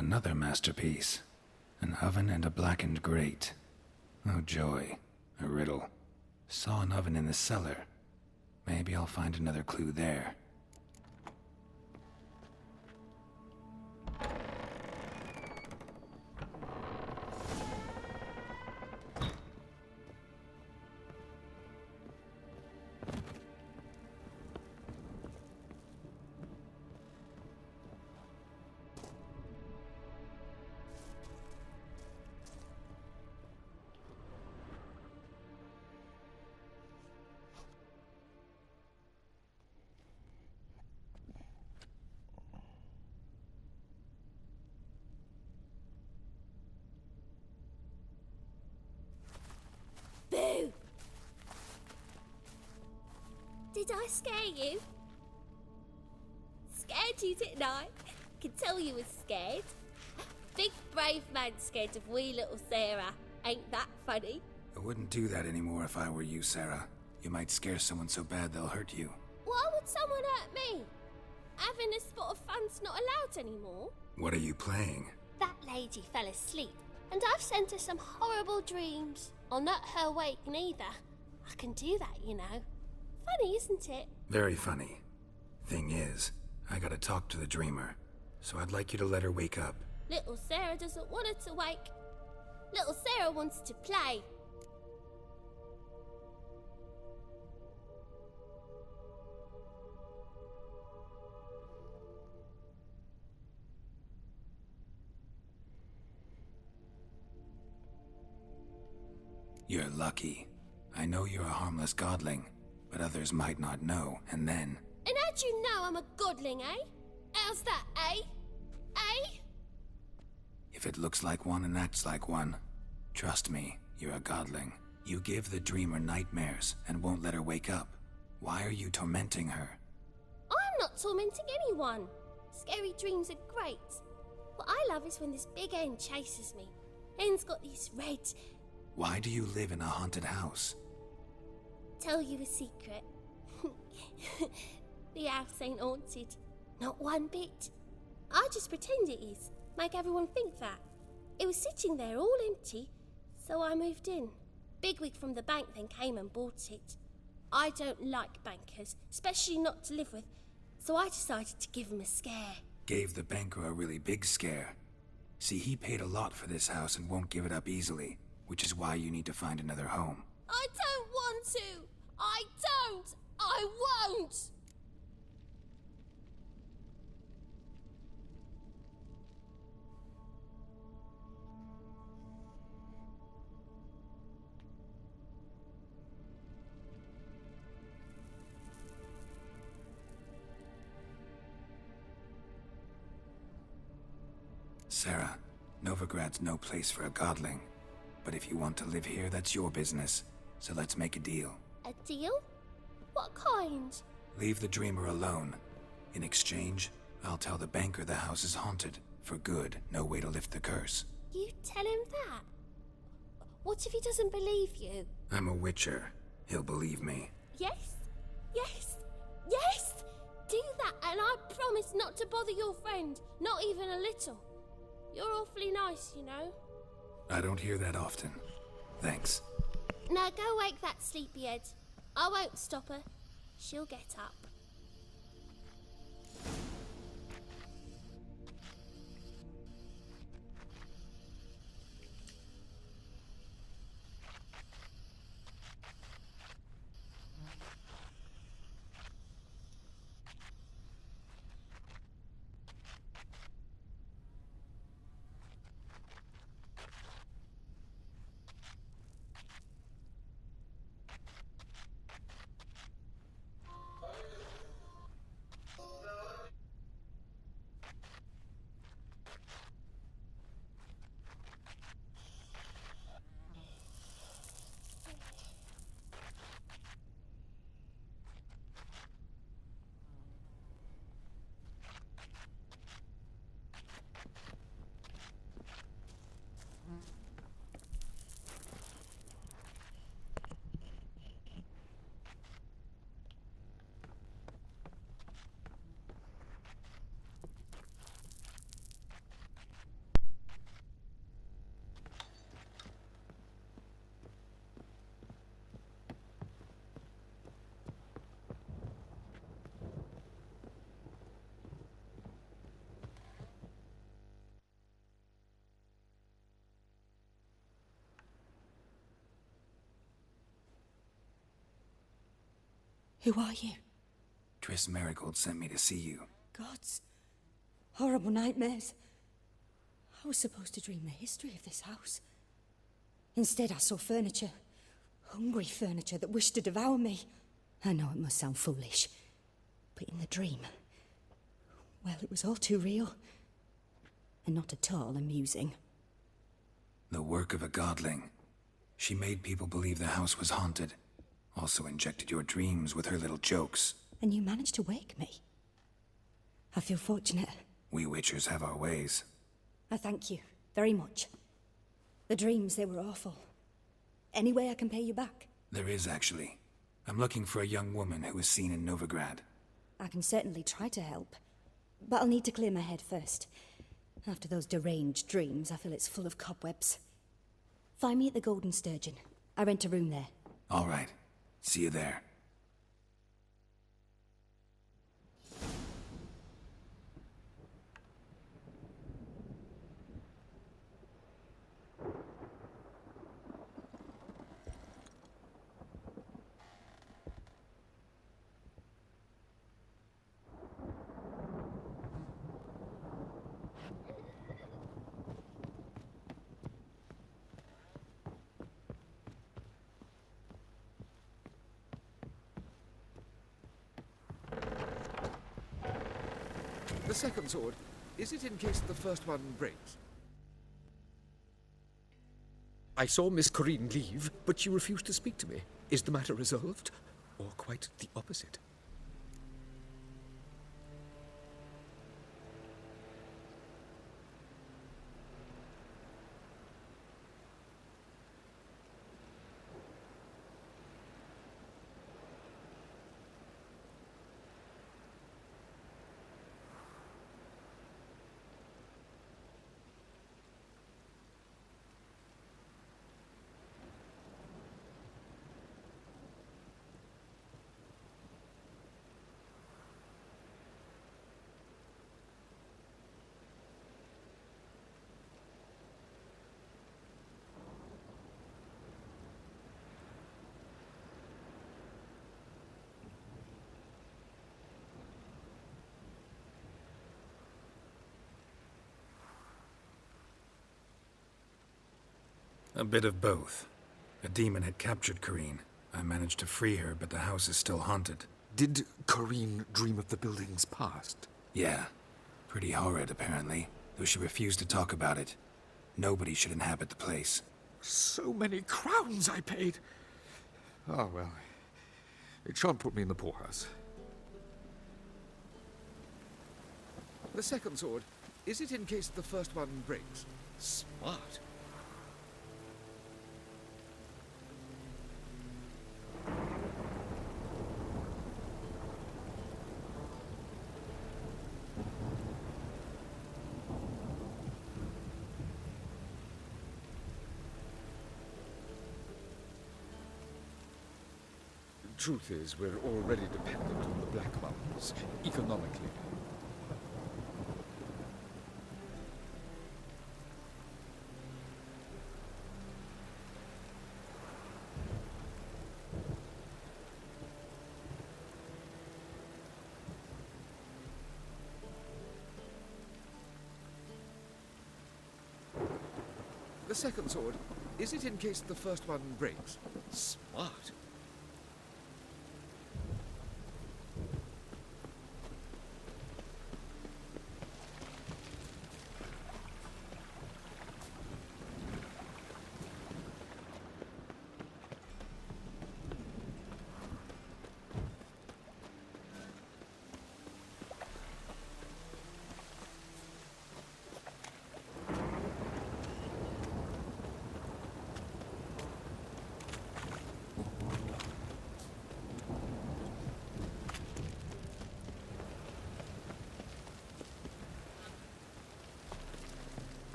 Another masterpiece. An oven and a blackened grate. Oh joy. A riddle. Saw an oven in the cellar. Maybe I'll find another clue there. Boo! Did I scare you? Scared you, didn't I? Can tell you was scared. Big brave man scared of wee little Sarah. Ain't that funny? I wouldn't do that anymore if I were you, Sarah. You might scare someone so bad they'll hurt you. Why would someone hurt me? Having a spot of fun's not allowed anymore. What are you playing? That lady fell asleep, and I've sent her some horrible dreams. I'll not her wake neither. I can do that, you know. Funny, isn't it? Very funny. Thing is, I gotta talk to the dreamer, so I'd like you to let her wake up. Little Sarah doesn't want her to wake. Little Sarah wants to play. You're lucky. I know you're a harmless godling, but others might not know, and then... And how'd you know I'm a godling, eh? How's that, eh? Eh? If it looks like one and acts like one, trust me, you're a godling. You give the dreamer nightmares and won't let her wake up. Why are you tormenting her? I'm not tormenting anyone. Scary dreams are great. What I love is when this big hen chases me. Hen's got these red... Why do you live in a haunted house? Tell you a secret. The house ain't haunted. Not one bit. I just pretend it is. Make everyone think that. It was sitting there all empty, so I moved in. Bigwig from the bank then came and bought it. I don't like bankers, especially not to live with, so I decided to give him a scare. Gave the banker a really big scare. See, he paid a lot for this house and won't give it up easily, which is why you need to find another home. I don't want to! I don't! I won't! Sarah, Novigrad's no place for a godling. But if you want to live here, that's your business. So let's make a deal. A deal? What kind? Leave the dreamer alone. In exchange, I'll tell the banker the house is haunted. For good, no way to lift the curse. You tell him that? What if he doesn't believe you? I'm a witcher. He'll believe me. Yes? Yes? Yes! Do that and I promise not to bother your friend. Not even a little. You're awfully nice, you know. I don't hear that often. Thanks. Now go wake that sleepyhead. I won't stop her. She'll get up. Who are you? Triss Marigold sent me to see you. Gods. Horrible nightmares. I was supposed to dream the history of this house. Instead, I saw furniture. Hungry furniture that wished to devour me. I know it must sound foolish, but in the dream, well, it was all too real. And not at all amusing. The work of a godling. She made people believe the house was haunted. Also injected your dreams with her little jokes. And you managed to wake me. I feel fortunate. We witchers have our ways. I thank you very much. The dreams, they were awful. Any way I can pay you back? There is, actually. I'm looking for a young woman who was seen in Novigrad. I can certainly try to help. But I'll need to clear my head first. After those deranged dreams, I feel it's full of cobwebs. Find me at the Golden Sturgeon. I rent a room there. All right. See you there. The second sword, is it in case the first one breaks? I saw Miss Corinne leave, but she refused to speak to me. Is the matter resolved? Or quite the opposite? A bit of both. A demon had captured Corinne. I managed to free her, but the house is still haunted. Did Corinne dream of the building's past? Yeah. Pretty horrid, apparently, though she refused to talk about it. Nobody should inhabit the place. So many crowns I paid! Oh, well. It shan't put me in the poorhouse. The second sword, is it in case the first one breaks? Smart. Truth is, we're already dependent on the Black Mountains, economically. The second sword, is it in case the first one breaks? Smart.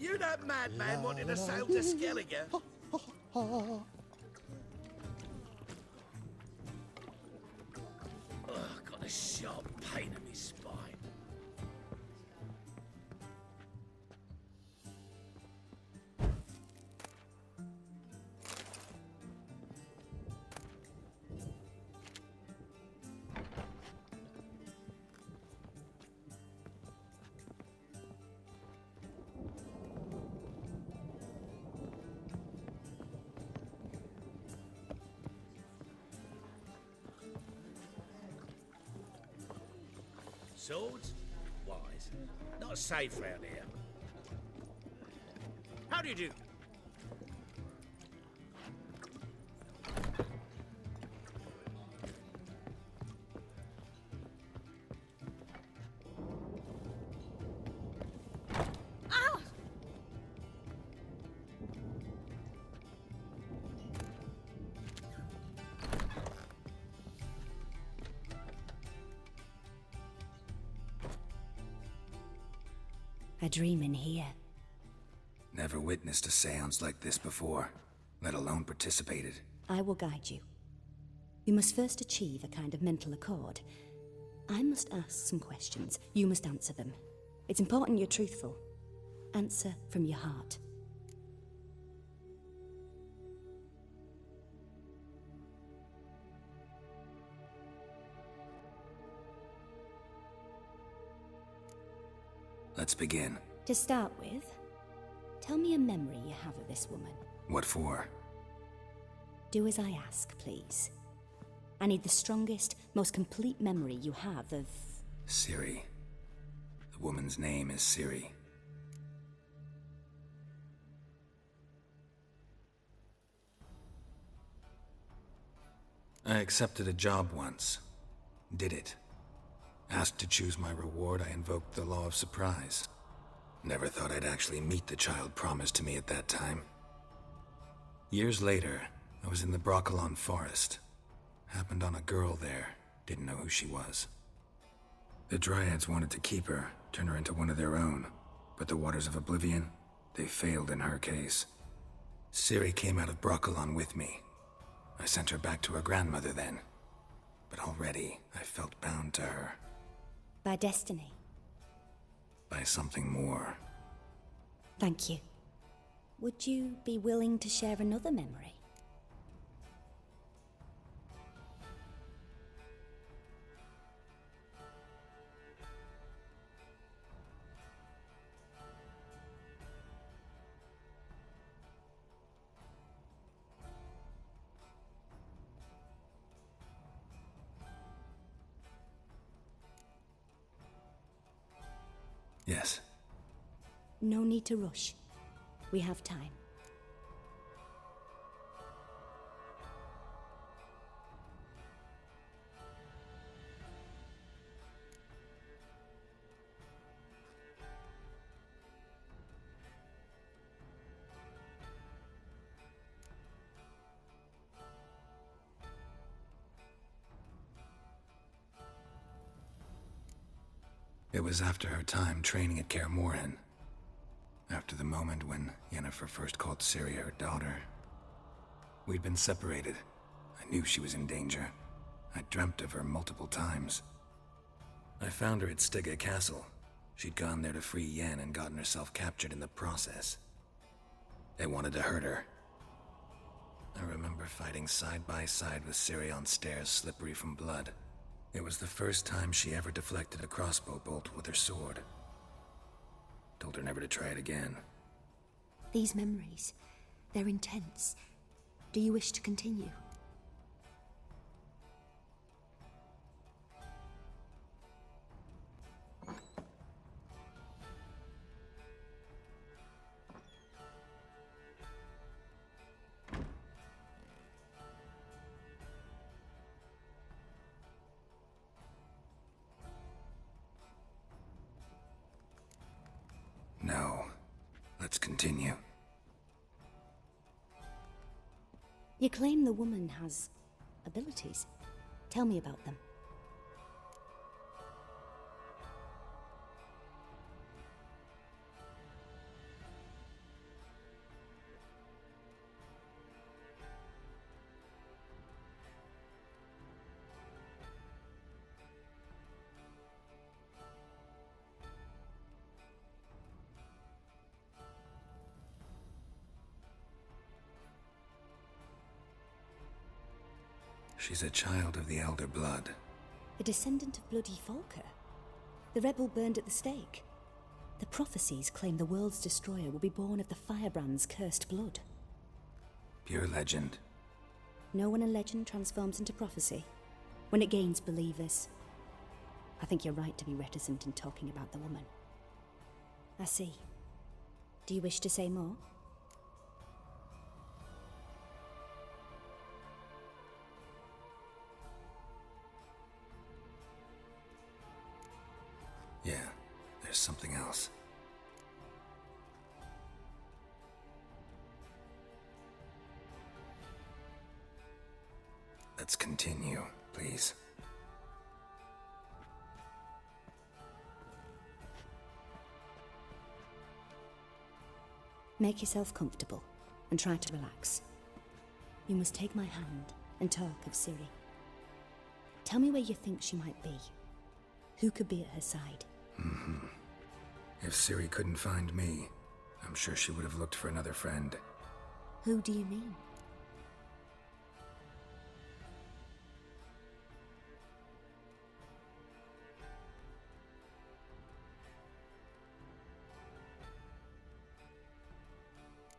You that madman wanting to sail to Skellige? Got a sharp pain in my spine. Swords? Wise. Not safe round here. How do you do? A dream in here. Never witnessed a seance like this before, let alone participated. I will guide you. We must first achieve a kind of mental accord. I must ask some questions. You must answer them. It's important you're truthful. Answer from your heart. Let's begin. To start with, tell me a memory you have of this woman. What for? Do as I ask, please. I need the strongest, most complete memory you have of... Ciri. The woman's name is Ciri. I accepted a job once. Did it. Asked to choose my reward, I invoked the law of surprise. Never thought I'd actually meet the child promised to me at that time. Years later, I was in the Broccolon forest. Happened on a girl there, didn't know who she was. The Dryads wanted to keep her, turn her into one of their own, but the Waters of Oblivion, they failed in her case. Ciri came out of Broccolon with me. I sent her back to her grandmother then, but already I felt bound to her. By destiny. By something more. Thank you. Would you be willing to share another memory? Yes. No need to rush. We have time. It was after her time training at Kaer Morhen. After the moment when Yennefer first called Ciri her daughter. We'd been separated. I knew she was in danger. I dreamt of her multiple times. I found her at Stygga Castle. She'd gone there to free Yen and gotten herself captured in the process. They wanted to hurt her. I remember fighting side by side with Ciri on stairs slippery from blood. It was the first time she ever deflected a crossbow bolt with her sword. Told her never to try it again. These memories, they're intense. Do you wish to continue? No. Let's continue. You claim the woman has abilities. Tell me about them. She's a child of the Elder Blood. A descendant of bloody Falker. The rebel burned at the stake. The prophecies claim the world's destroyer will be born of the Firebrand's cursed blood. Pure legend. Know when a legend transforms into prophecy? When it gains believers. I think you're right to be reticent in talking about the woman. I see. Do you wish to say more? Yeah, there's something else. Let's continue, please. Make yourself comfortable and try to relax. You must take my hand and talk of Ciri. Tell me where you think she might be. Who could be at her side? If Ciri couldn't find me, I'm sure she would have looked for another friend. Who do you mean?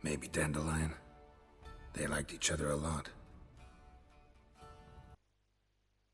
Maybe Dandelion. They liked each other a lot.